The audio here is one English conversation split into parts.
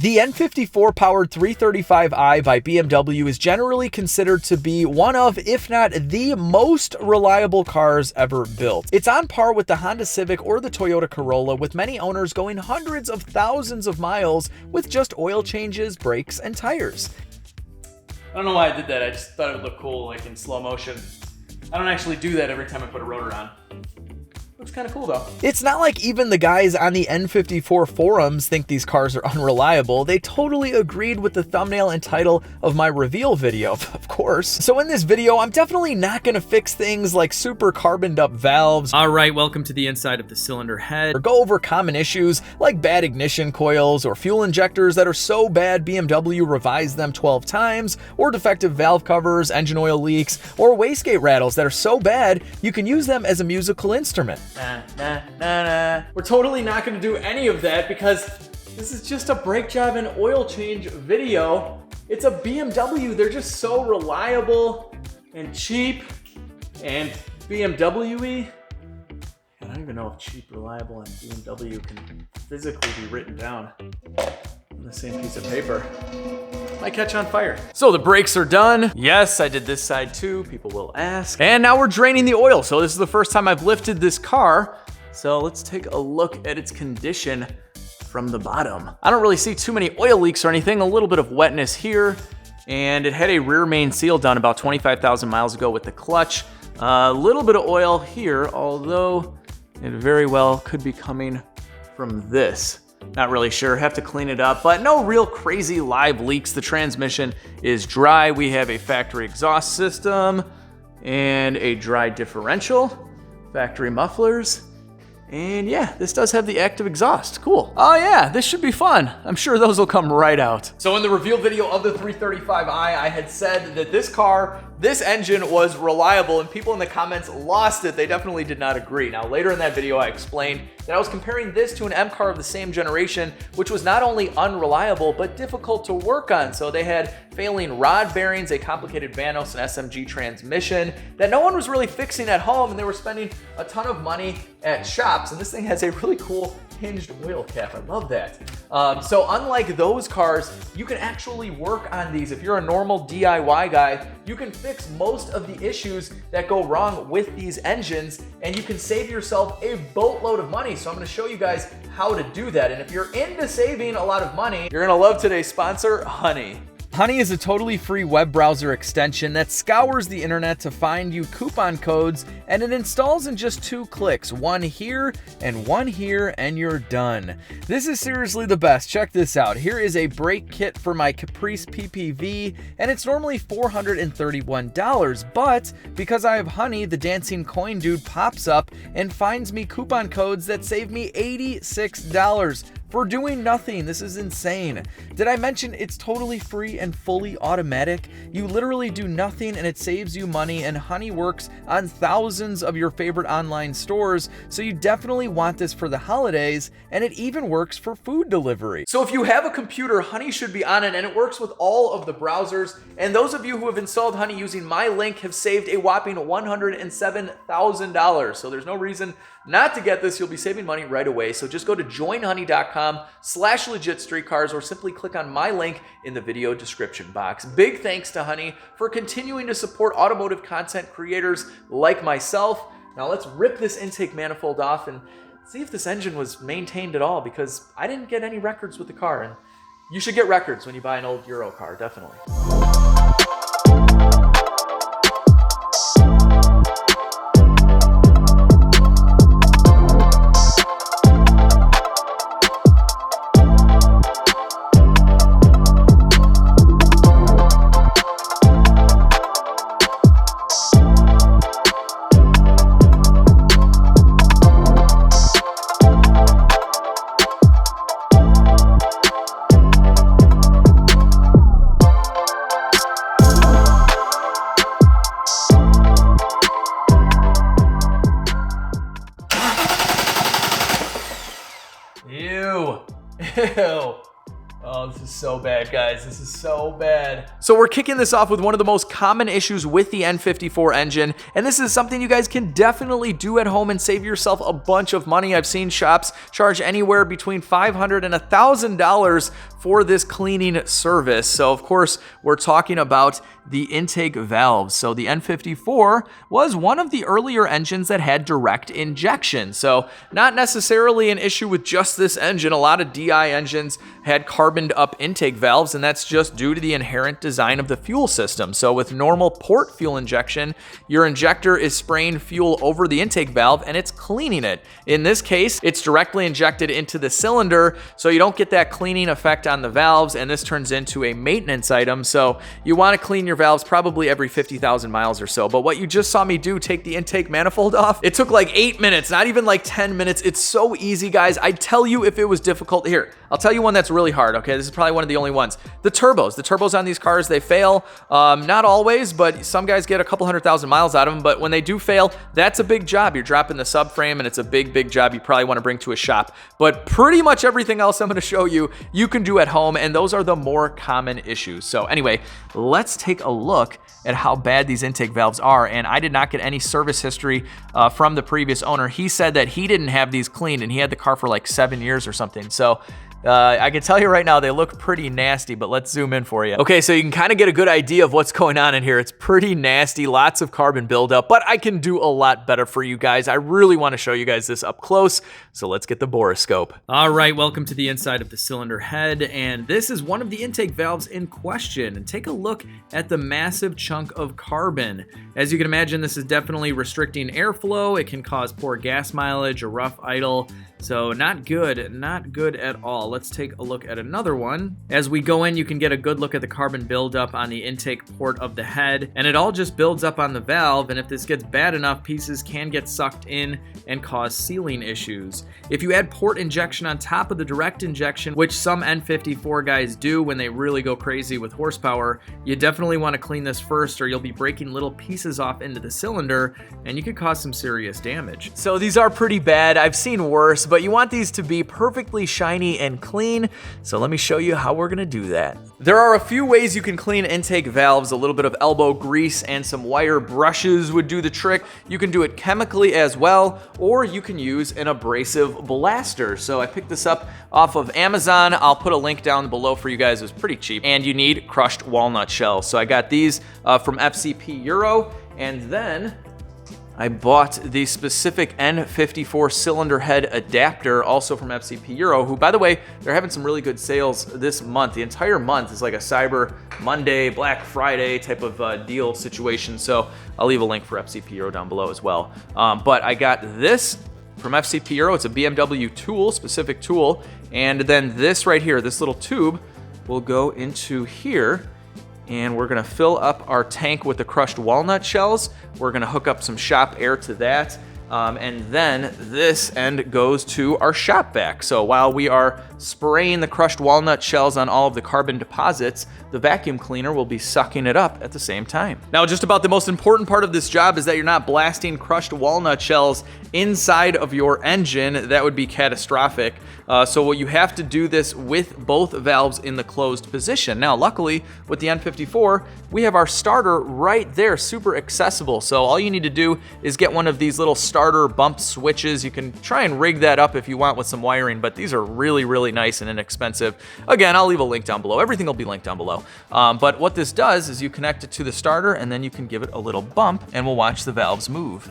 The N54 powered 335i by BMW is generally considered to be one of, if not the most reliable cars ever built. It's on par with the Honda Civic or the Toyota Corolla, with many owners going hundreds of thousands of miles with just oil changes, brakes, and tires. I don't know why I did that. I just thought it would look cool, like in slow motion. I don't actually do that every time I put a rotor on. Looks kind of cool though. It's not like even the guys on the N54 forums think these cars are unreliable. They totally agreed with the thumbnail and title of my reveal video, of course. So in this video, I'm definitely not gonna fix things like super carboned up valves. All right, welcome to the inside of the cylinder head. Or go over common issues like bad ignition coils or fuel injectors that are so bad BMW revised them 12 times, or defective valve covers, engine oil leaks, or wastegate rattles that are so bad you can use them as a musical instrument. We're totally not going to do any of that because this is just a brake job and oil change video. It's a BMW. They're just so reliable and cheap and BMW-y. I don't even know if cheap, reliable, and BMW can physically be written down on the same piece of paper. Might catch on fire. So the brakes are done. Yes, I did this side too, people will ask. And now we're draining the oil. So this is the first time I've lifted this car. So let's take a look at its condition from the bottom. I don't really see too many oil leaks or anything, a little bit of wetness here. And it had a rear main seal done about 25,000 miles ago with the clutch. A little bit of oil here, although it very well could be coming from this. Not really sure, have to clean it up, but no real crazy live leaks. The transmission is dry. We have a factory exhaust system and a dry differential, factory mufflers. And yeah, this does have the active exhaust. Cool. Oh yeah, this should be fun. I'm sure those will come right out. So in the reveal video of the 335i, I had said that this engine was reliable, and people in the comments lost it. They definitely did not agree. Now later in that video, I explained that I was comparing this to an M car of the same generation, which was not only unreliable, but difficult to work on. So they had failing rod bearings, a complicated Vanos and SMG transmission that no one was really fixing at home, and they were spending a ton of money at shops. And this thing has a really cool hinged oil cap. I love that. So unlike those cars, you can actually work on these. If you're a normal DIY guy, you can fix most of the issues that go wrong with these engines, and you can save yourself a boatload of money. So I'm gonna show you guys how to do that. And if you're into saving a lot of money, you're gonna love today's sponsor, Honey. Honey is a totally free web browser extension that scours the internet to find you coupon codes, and it installs in just 2 clicks, one here, and you're done. This is seriously the best. Check this out. Here is a brake kit for my Caprice PPV, and it's normally $431, but because I have Honey, the dancing coin dude pops up and finds me coupon codes that save me $86 for doing nothing. This is insane. Did I mention it's totally free and fully automatic? You literally do nothing and it saves you money, and Honey works on thousands of your favorite online stores, so you definitely want this for the holidays, and it even works for food delivery. So if you have a computer, Honey should be on it, and it works with all of the browsers. And those of you who have installed Honey using my link have saved a whopping $107,000. So there's no reason not to get this. You'll be saving money right away. So just go to joinhoney.com/LegitStreetCars, or simply click on my link in the video description box. Big thanks to Honey for continuing to support automotive content creators like myself. Now let's rip this intake manifold off and see if this engine was maintained at all, because I didn't get any records with the car, and you should get records when you buy an old Euro car, definitely. Ew. Oh, this is so bad, guys. This is so bad. So we're kicking this off with one of the most common issues with the N54 engine, and this is something you guys can definitely do at home and save yourself a bunch of money. I've seen shops charge anywhere between $500 and $1,000 for this cleaning service. So of course, we're talking about the intake valves. So the N54 was one of the earlier engines that had direct injection. So not necessarily an issue with just this engine. A lot of DI engines had carboned up intake valves, and that's just due to the inherent design of the fuel system. So with normal port fuel injection, your injector is spraying fuel over the intake valve and it's cleaning it. In this case, it's directly injected into the cylinder, so you don't get that cleaning effect on the valves, and this turns into a maintenance item. So you want to clean your valves probably every 50,000 miles or so. But what you just saw me do, take the intake manifold off, it took like 8 minutes, not even like 10 minutes. It's so easy, guys. I'd tell you if it was difficult. Here, I'll tell you one that's really hard, okay? This is probably one of the only ones. The turbos on these cars, they fail. Not always, but some guys get a couple 100,000 miles out of them. But when they do fail, that's a big job. You're dropping the subframe, and it's a big job you probably want to bring to a shop. But pretty much everything else I'm going to show you, you can do at home, and those are the more common issues. So anyway, let's take a look at how bad these intake valves are. And I did not get any service history from the previous owner. He said that he didn't have these cleaned, and he had the car for like 7 years or something. So I can tell you right now, they look pretty nasty, but let's zoom in for you. Okay, so you can kind of get a good idea of what's going on in here. It's pretty nasty, lots of carbon buildup, but I can do a lot better for you guys. I really want to show you guys this up close, so let's get the borescope. All right, welcome to the inside of the cylinder head, and this is one of the intake valves in question. And take a look at the massive chunk of carbon. As you can imagine, this is definitely restricting airflow. It can cause poor gas mileage, a rough idle. So not good at all. Let's take a look at another one. As we go in, you can get a good look at the carbon buildup on the intake port of the head, and it all just builds up on the valve, and if this gets bad enough, pieces can get sucked in and cause sealing issues. If you add port injection on top of the direct injection, which some N54 guys do when they really go crazy with horsepower, you definitely want to clean this first, or you'll be breaking little pieces off into the cylinder, and you could cause some serious damage. So these are pretty bad. I've seen worse, but you want these to be perfectly shiny and clean. So let me show you how we're gonna do that. There are a few ways you can clean intake valves. A little bit of elbow grease and some wire brushes would do the trick. You can do it chemically as well, or you can use an abrasive blaster. So I picked this up off of Amazon. I'll put a link down below for you guys. It was pretty cheap. And you need crushed walnut shells. So I got these from FCP Euro, and then I bought the specific N54 cylinder head adapter, also from FCP Euro, who, by the way, they're having some really good sales this month. The entire month is like a Cyber Monday, Black Friday type of deal situation. So I'll leave a link for FCP Euro down below as well. But I got this from FCP Euro. It's a BMW tool, specific tool. And then this right here, this little tube will go into here, and we're gonna fill up our tank with the crushed walnut shells. We're gonna hook up some shop air to that. And then this end goes to our shop vac. So while we are spraying the crushed walnut shells on all of the carbon deposits, the vacuum cleaner will be sucking it up at the same time. Now, just about the most important part of this job is that you're not blasting crushed walnut shells inside of your engine. That would be catastrophic. So what you have to do this with both valves in the closed position. Now, luckily, with the N54, we have our starter right there, super accessible. So all you need to do is get one of these little starter bump switches. You can try and rig that up if you want with some wiring, but these are really nice and inexpensive. Again, I'll leave a link down below. Everything will be linked down below. But what this does is you connect it to the starter, and then you can give it a little bump, and we'll watch the valves move.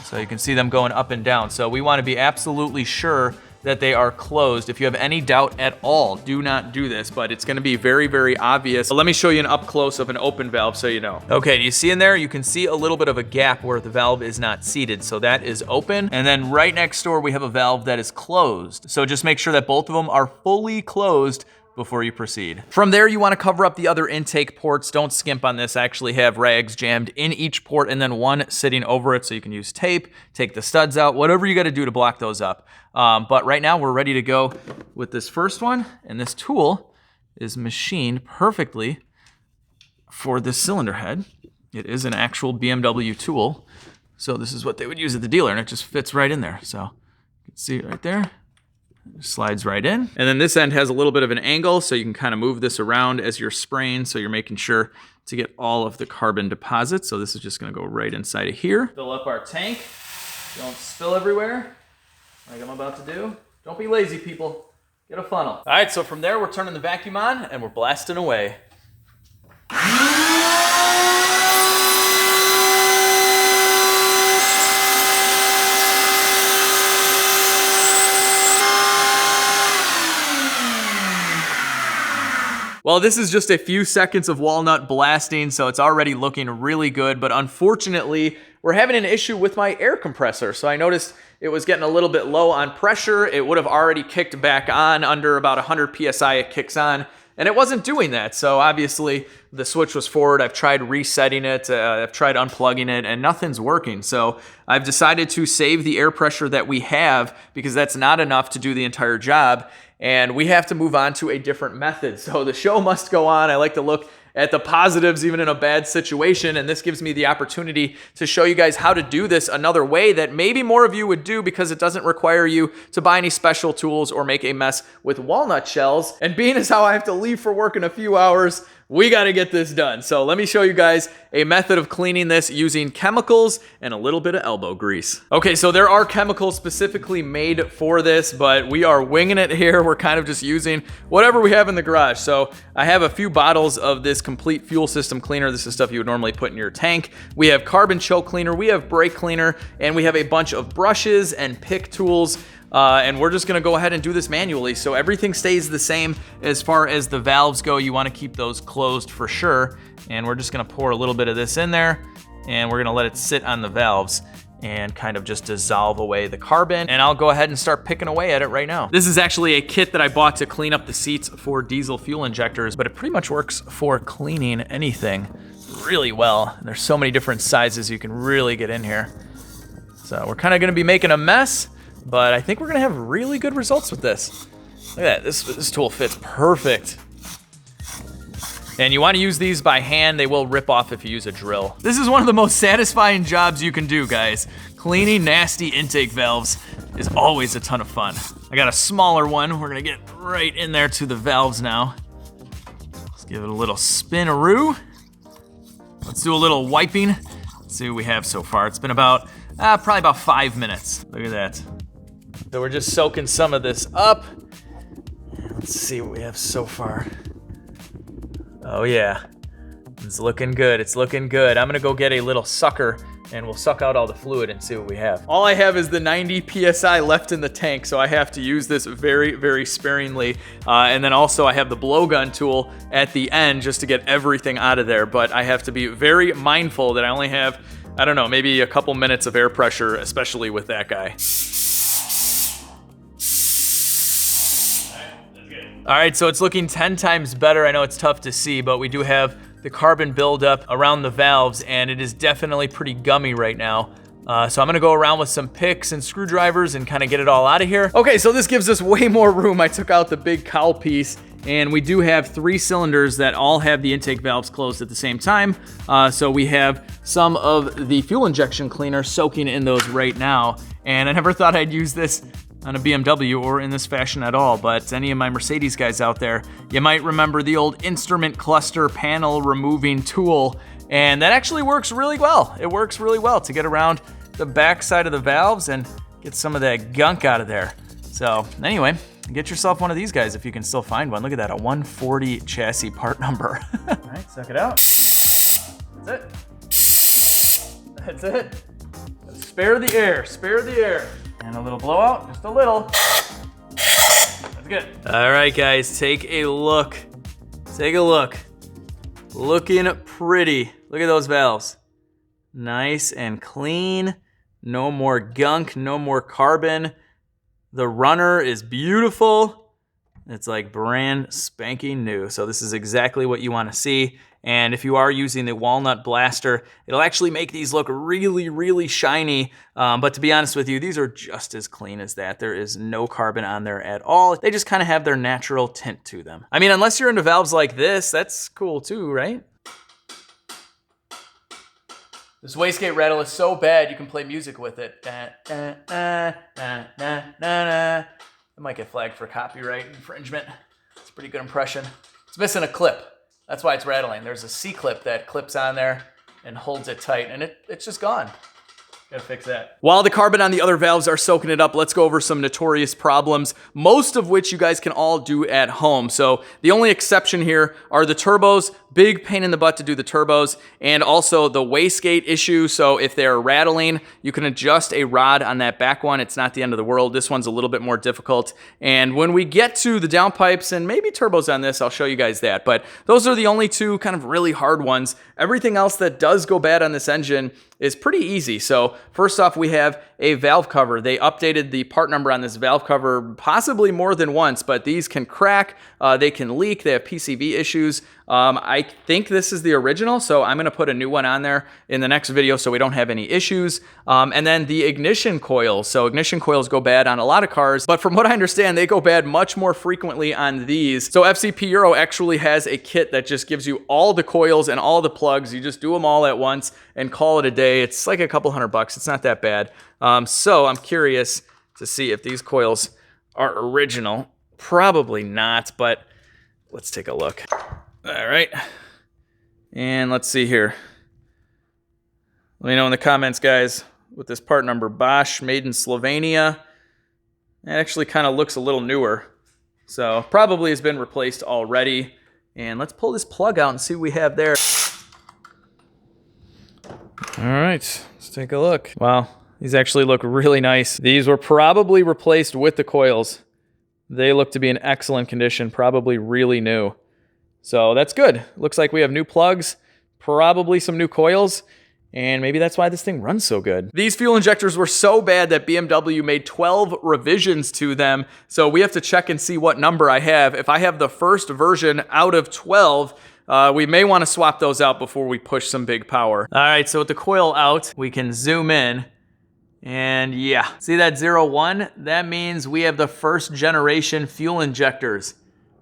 So you can see them going up and down. So we want to be absolutely sure that they are closed. If you have any doubt at all, do not do this, but it's gonna be very obvious. So let me show you an up close of an open valve so you know. Okay, do you see in there? You can see a little bit of a gap where the valve is not seated. So that is open. And then right next door, we have a valve that is closed. So just make sure that both of them are fully closed before you proceed. From there, you want to cover up the other intake ports. Don't skimp on this. I actually have rags jammed in each port and then one sitting over it, so you can use tape, take the studs out, whatever you got to do to block those up. But right now, we're ready to go with this first one, and this tool is machined perfectly for this cylinder head. It is an actual BMW tool, so this is what they would use at the dealer, and it just fits right in there. So you can see it right there. Slides right in. And then this end has a little bit of an angle, so you can kind of move this around as you're spraying, so you're making sure to get all of the carbon deposits. So this is just gonna go right inside of here. Fill up our tank. Don't spill everywhere like I'm about to do. Don't be lazy, people. Get a funnel. All right, so from there, we're turning the vacuum on and we're blasting away. Well, this is just a few seconds of Walnut blasting, so it's already looking really good, but unfortunately, we're having an issue with my air compressor. So I noticed it was getting a little bit low on pressure. It would have already kicked back on under about 100 PSI, it kicks on, and it wasn't doing that. So obviously the switch was forward. I've tried resetting it, I've tried unplugging it, and nothing's working. So I've decided to save the air pressure that we have because that's not enough to do the entire job. And we have to move on to a different method. So the show must go on. I like to look at the positives even in a bad situation, and this gives me the opportunity to show you guys how to do this another way that maybe more of you would do because it doesn't require you to buy any special tools or make a mess with walnut shells. And being as how I have to leave for work in a few hours, we got to get this done. So let me show you guys a method of cleaning this using chemicals and a little bit of elbow grease. Okay, so there are chemicals specifically made for this, but we are winging it here. We're kind of just using whatever we have in the garage. So I have a few bottles of this complete fuel system cleaner. This is stuff you would normally put in your tank. We have carbon choke cleaner, we have brake cleaner, and we have a bunch of brushes and pick tools. And we're just gonna go ahead and do this manually. So everything stays the same as far as the valves go. You wanna keep those closed for sure. And we're just gonna pour a little bit of this in there and we're gonna let it sit on the valves and kind of just dissolve away the carbon. And I'll go ahead and start picking away at it right now. This is actually a kit that I bought to clean up the seats for diesel fuel injectors, but it pretty much works for cleaning anything really well. And there's so many different sizes you can really get in here. So we're kind of gonna be making a mess, but I think we're gonna have really good results with this. Look at that, this tool fits perfect. And you wanna use these by hand. They will rip off if you use a drill. This is one of the most satisfying jobs you can do, guys. Cleaning nasty intake valves is always a ton of fun. I got a smaller one. We're gonna get right in there to the valves now. Let's give it a little spin-a-roo. Let's do a little wiping. Let's see what we have so far. It's been about, probably about 5 minutes. Look at that. So we're just soaking some of this up. Let's see what we have so far. Oh yeah, it's looking good, it's looking good. I'm gonna go get a little sucker and we'll suck out all the fluid and see what we have. All I have is the 90 PSI left in the tank, so I have to use this very, very sparingly. And then also I have the blowgun tool at the end just to get everything out of there, but I have to be very mindful that I only have, I don't know, maybe a couple minutes of air pressure, especially with that guy. All right, so it's looking 10 times better. I know it's tough to see, but we do have the carbon buildup around the valves, and it is definitely pretty gummy right now. So I'm gonna go around with some picks and screwdrivers and kind of get it all out of here. Okay, so this gives us way more room. I took out the big cowl piece, and we do have 3 cylinders that all have the intake valves closed at the same time. So we have some of the fuel injection cleaner soaking in those right now. And I never thought I'd use this on a BMW or in this fashion at all, but any of my Mercedes guys out there, you might remember the old instrument cluster panel removing tool, and that actually works really well. It works really well to get around the back side of the valves and get some of that gunk out of there. So anyway, get yourself one of these guys if you can still find one. Look at that, a 140 chassis part number. All right, suck it out. That's it. That's it. Spare the air, spare the air. And a little blowout, just a little. That's good. All right, guys, take a look. Take a look. Looking pretty. Look at those valves. Nice and clean. No more gunk, no more carbon. The runner is beautiful. It's like brand spanking new. So this is exactly what you want to see. And if you are using the Walnut blaster, it'll actually make these look really, really shiny. But to be honest with you, these are just as clean as that. There is no carbon on there at all. They just kind of have their natural tint to them. I mean, unless you're into valves like this, that's cool too, right? This wastegate rattle is so bad you can play music with it. It might get flagged for copyright infringement. It's a pretty good impression. It's missing a clip. That's why it's rattling. There's a C-clip that clips on there and holds it tight, and it's just gone. Gotta fix that. While the carbon on the other valves are soaking it up, let's go over some notorious problems, most of which you guys can all do at home. So the only exception here are the turbos. Big pain in the butt to do the turbos, and also the wastegate issue. So if they're rattling, you can adjust a rod on that back one. It's not the end of the world. This one's a little bit more difficult. And when we get to the downpipes and maybe turbos on this, I'll show you guys that. But those are the only two kind of really hard ones. Everything else that does go bad on this engine is pretty easy. So first off, we have a valve cover. They updated the part number on this valve cover possibly more than once, but these can crack, they can leak, they have PCV issues. I think this is the original, so I'm gonna put a new one on there in the next video so we don't have any issues. And then the ignition coils. So ignition coils go bad on a lot of cars, but from what I understand, they go bad much more frequently on these. So FCP Euro actually has a kit that just gives you all the coils and all the plugs. You just do them all at once and call it a day. It's like a couple $100. It's not that bad. So I'm curious to see if these coils are original. Probably not, but let's take a look. All right, and let's see here. Let me know in the comments, guys, with this part number. Bosch, made in Slovenia. It actually kind of looks a little newer, so probably has been replaced already. And let's pull this plug out and see what we have there. All right, let's take a look. Wow, these actually look really nice. These were probably replaced with the coils. They look to be in excellent condition, probably really new. So that's good. Looks like we have new plugs, probably some new coils, and maybe that's why this thing runs so good. These fuel injectors were so bad that BMW made 12 revisions to them, so we have to check and see what number I have. If I have the first version out of 12, we may want to swap those out before we push some big power. All right, so with the coil out, we can zoom in. And yeah, see that 01? That means we have the first generation fuel injectors.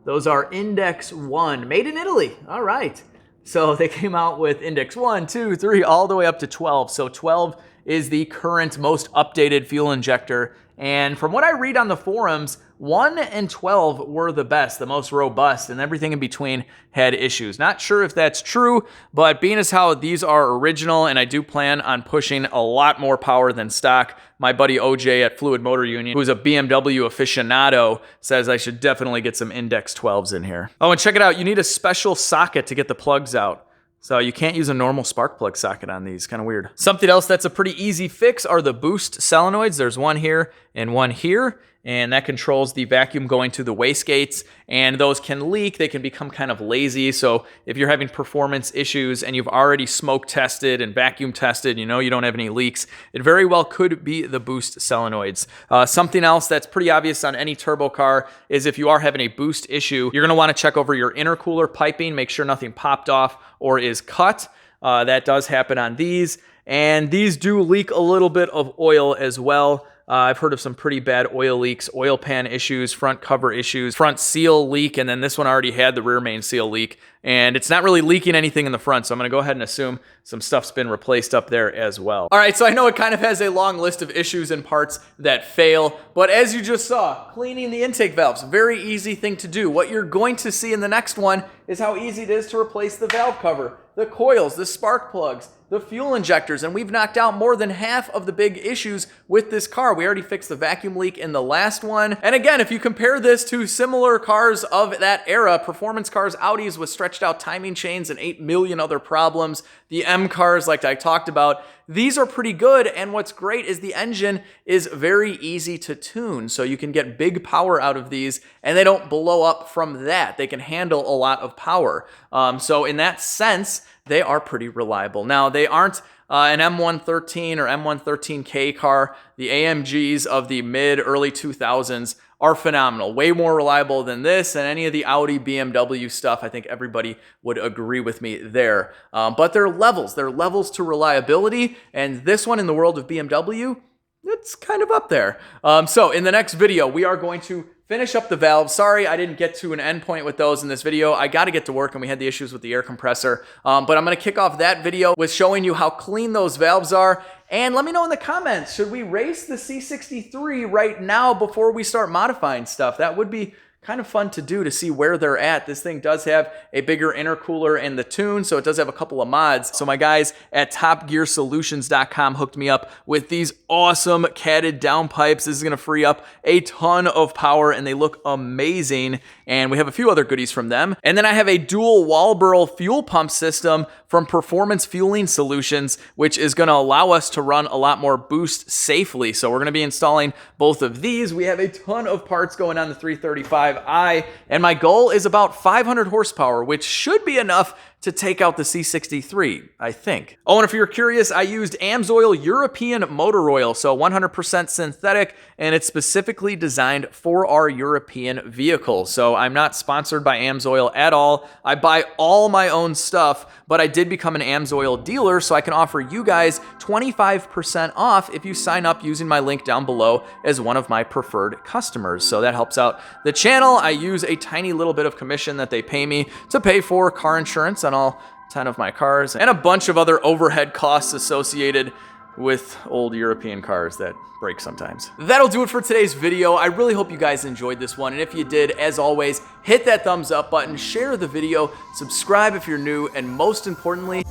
Those are Index 1, made in Italy. All right. So they came out with Index 1, 2, 3, all the way up to 12. So 12 is the current most updated fuel injector. And from what I read on the forums, 1 and 12 were the best, the most robust, and everything in between had issues. Not sure if that's true, but being as how these are original, and I do plan on pushing a lot more power than stock, my buddy OJ at Fluid Motor Union, who's a BMW aficionado, says I should definitely get some Index 12s in here. Oh, and check it out, you need a special socket to get the plugs out. So you can't use a normal spark plug socket on these, kind of weird. Something else that's a pretty easy fix are the boost solenoids. There's one here and one here, and that controls the vacuum going to the wastegates, and those can leak. They can become kind of lazy. So if you're having performance issues and you've already smoke tested and vacuum tested, you know you don't have any leaks, it very well could be the boost solenoids. Something else that's pretty obvious on any turbo car is if you are having a boost issue, you're gonna wanna check over your intercooler piping, make sure nothing popped off or is cut. That does happen on these, and these do leak a little bit of oil as well. I've heard of some pretty bad oil leaks, oil pan issues, front cover issues, front seal leak, and then this one already had the rear main seal leak, and it's not really leaking anything in the front, so I'm gonna go ahead and assume some stuff's been replaced up there as well. All right, so I know it kind of has a long list of issues and parts that fail, but as you just saw, cleaning the intake valves, very easy thing to do. What you're going to see in the next one is how easy it is to replace the valve cover, the coils, the spark plugs, the fuel injectors, and we've knocked out more than half of the big issues with this car. We already fixed the vacuum leak in the last one. And again, if you compare this to similar cars of that era, performance cars, Audis with stretched out timing chains and 8 million other problems, the M cars like I talked about, these are pretty good, and what's great is the engine is very easy to tune, so you can get big power out of these, and they don't blow up from that. They can handle a lot of power. So in that sense, they are pretty reliable. Now, they aren't an M113 or M113K car. The AMGs of the mid-early 2000s are phenomenal, way more reliable than this and any of the Audi, BMW stuff. I think everybody would agree with me there. But they're levels to reliability, and this one in the world of BMW, it's kind of up there. So in the next video, we are going to finish up the valves. Sorry, I didn't get to an endpoint with those in this video. I got to get to work, and we had the issues with the air compressor. But I'm going to kick off that video with showing you how clean those valves are. And let me know in the comments, should we race the C63 right now before we start modifying stuff? That would be kind of fun to do to see where they're at. This thing does have a bigger intercooler and the tune, so it does have a couple of mods. So my guys at topgearsolutions.com hooked me up with these awesome catted downpipes. This is gonna free up a ton of power and they look amazing. And we have a few other goodies from them. And then I have a dual Walbro fuel pump system from Performance Fueling Solutions, which is gonna allow us to run a lot more boost safely. So we're gonna be installing both of these. We have a ton of parts going on the 335i, and my goal is about 500 horsepower, which should be enough to take out the C63, I think. Oh, and if you're curious, I used AMSOIL European motor oil, so 100% synthetic, and it's specifically designed for our European vehicles. So I'm not sponsored by AMSOIL at all. I buy all my own stuff, but I did become an AMSOIL dealer, so I can offer you guys 25% off if you sign up using my link down below as one of my preferred customers. So that helps out the channel. I use a tiny little bit of commission that they pay me to pay for car insurance on all 10 of my cars and a bunch of other overhead costs associated with old European cars that break sometimes. That'll do it for today's video. I really hope you guys enjoyed this one, and if you did, as always, hit that thumbs up button, share the video, subscribe if you're new, and most importantly,